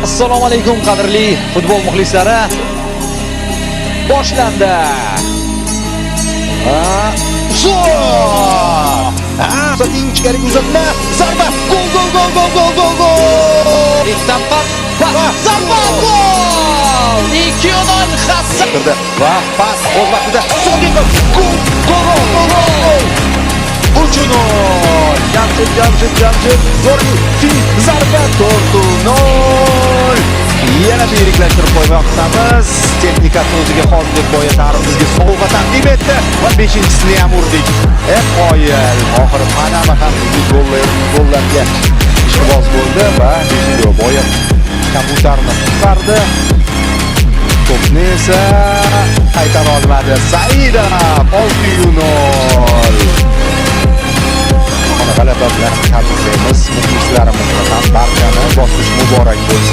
Assalomu alaykum qadrli futbol muxlislari. Boshlandi. So'ng ichkariga uzatma, zarba, gol! Iktan pas, zarba, gol! Ikkiyodan Hassan va pas o'z vaqtida so'nggi gol! 3-0. Jamshid Zo'rfi zarba 4-0. Yana biriklashtirib qo'ymoqdamiz. Texnikani o'ziga xos deb qo'ya tariximizga sovg'a taqdim etdi va 5-chisini ham urdik. Qoyil. Oxiri Panama ham gollarga ishqiboz bo'ldi va boya kabutarni qutqardi. To'pni esa qaytara olmadi. Saidov 6-0. G'alaba bilan tabriklaymiz. Muxlislarimizni ham barchani bosqish muborak bo'lsin.